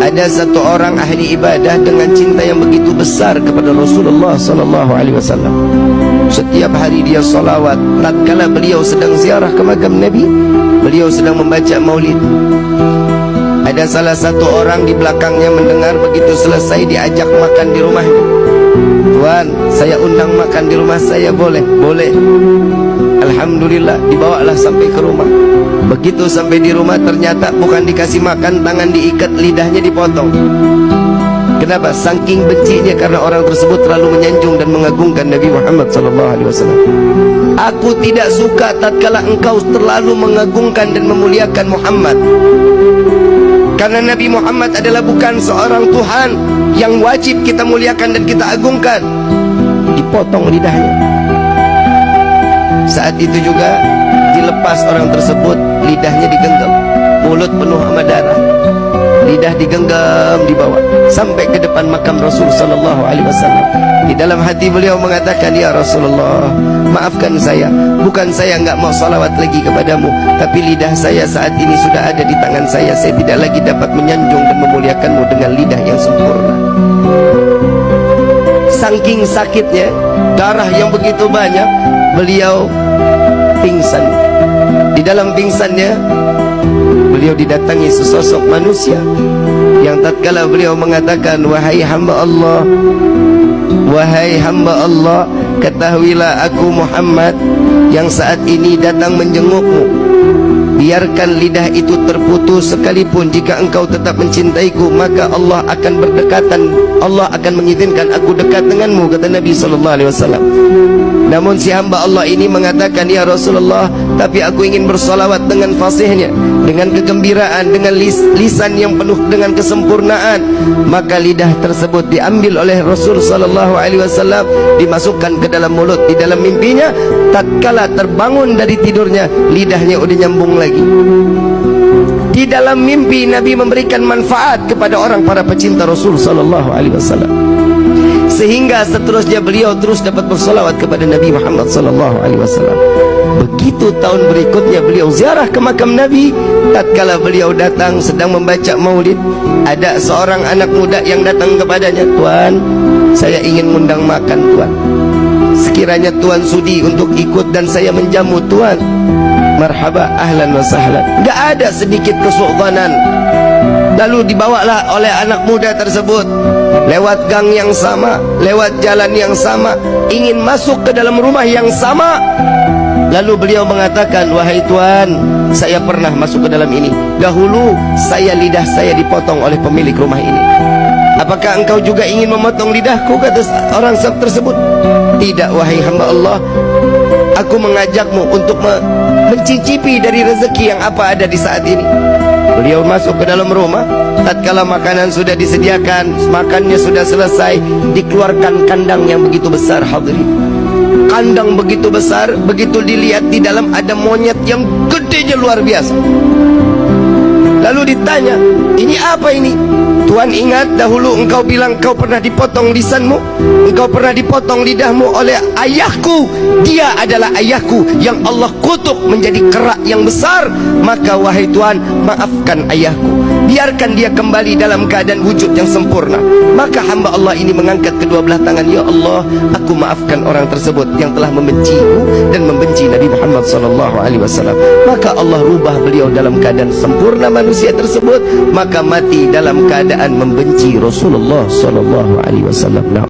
Ada satu orang ahli ibadah dengan cinta yang begitu besar kepada Rasulullah sallallahu alaihi wasallam. Setiap hari dia salawat. Tatkala beliau sedang ziarah ke makam Nabi, beliau sedang membaca maulid. Ada salah satu orang di belakangnya mendengar, begitu selesai diajak makan di rumahnya. Tuan, saya undang makan di rumah saya, boleh? Boleh. Alhamdulillah, dibawalah sampai ke rumah. Begitu sampai di rumah, ternyata bukan dikasih makan, tangan diikat, lidahnya dipotong. Kenapa? Saking bencinya karena orang tersebut terlalu menyanjung dan mengagungkan Nabi Muhammad SAW. Aku tidak suka tatkala engkau terlalu mengagungkan dan memuliakan Muhammad, karena Nabi Muhammad adalah bukan seorang Tuhan yang wajib kita muliakan dan kita agungkan. Dipotong lidahnya. Saat itu juga dilepas orang tersebut, lidahnya digenggam, mulut penuh sama darah, lidah digenggam, dibawa sampai ke depan makam Rasul sallallahu alaihi wasallam. Di dalam hati beliau mengatakan, ya Rasulullah, maafkan saya, bukan saya enggak mau salawat lagi kepadamu, tapi lidah saya saat ini sudah ada di tangan saya tidak lagi dapat menyanjung dan memuliakanmu dengan lidah yang sempurna. Saking sakitnya, darah yang begitu banyak, beliau pingsan. Di dalam pingsannya, beliau didatangi sesosok manusia yang tatkala beliau mengatakan, wahai hamba Allah, wahai hamba Allah, ketahuilah aku Muhammad yang saat ini datang menjengukmu. Biarkan lidah itu terputus, sekalipun jika engkau tetap mencintaiku, maka Allah akan berdekatan, Allah akan mengizinkan aku dekat denganmu, kata Nabi SAW. Namun si hamba Allah ini mengatakan, ya Rasulullah, tapi aku ingin bersalawat dengan fasihnya, dengan kegembiraan, dengan lisan yang penuh dengan kesempurnaan. Maka lidah tersebut diambil oleh Rasul SAW, dimasukkan ke dalam mulut. Di dalam mimpinya, tatkala terbangun dari tidurnya, lidahnya udah nyambung lagi. Di dalam mimpi Nabi memberikan manfaat kepada orang para pecinta Rasul SAW, sehingga seterusnya beliau terus dapat bersalawat kepada Nabi Muhammad SAW. Begitu tahun berikutnya beliau ziarah ke makam Nabi. Tatkala beliau datang sedang membaca maulid, ada seorang anak muda yang datang kepadanya, Tuan, saya ingin mengundang makan Tuan. Sekiranya Tuan sudi untuk ikut dan saya menjamu Tuan, marhaba, ahlan wa sahlan. Gak ada sedikit kesultanan. Lalu dibawalah oleh anak muda tersebut lewat gang yang sama, lewat jalan yang sama, ingin masuk ke dalam rumah yang sama. Lalu beliau mengatakan, wahai Tuan, saya pernah masuk ke dalam ini. Dahulu lidah saya dipotong oleh pemilik rumah ini. Apakah engkau juga ingin memotong lidahku, kata orang tersebut. Tidak, wahai hamba Allah, aku mengajakmu untuk mencicipi dari rezeki yang apa ada di saat ini. Beliau masuk ke dalam rumah. Tatkala makanan sudah disediakan, makannya sudah selesai, dikeluarkan kandang yang begitu besar, hadirin. Kandang begitu besar, begitu dilihat di dalam ada monyet yang gedenya luar biasa. Lalu ditanya, ini apa ini? Tuan, ingat dahulu engkau bilang engkau pernah dipotong lisanmu, engkau pernah dipotong lidahmu oleh ayahku. Dia adalah ayahku yang Allah kutuk menjadi kerak yang besar. Maka wahai Tuan, maafkan ayahku, biarkan dia kembali dalam keadaan wujud yang sempurna. Maka hamba Allah ini mengangkat kedua belah tangan, ya Allah, aku maafkan orang tersebut yang telah membenciku dan membenci Nabi Muhammad SAW. Maka Allah rubah beliau dalam keadaan sempurna manusia tersebut, maka mati dalam keadaan membenci Rasulullah SAW.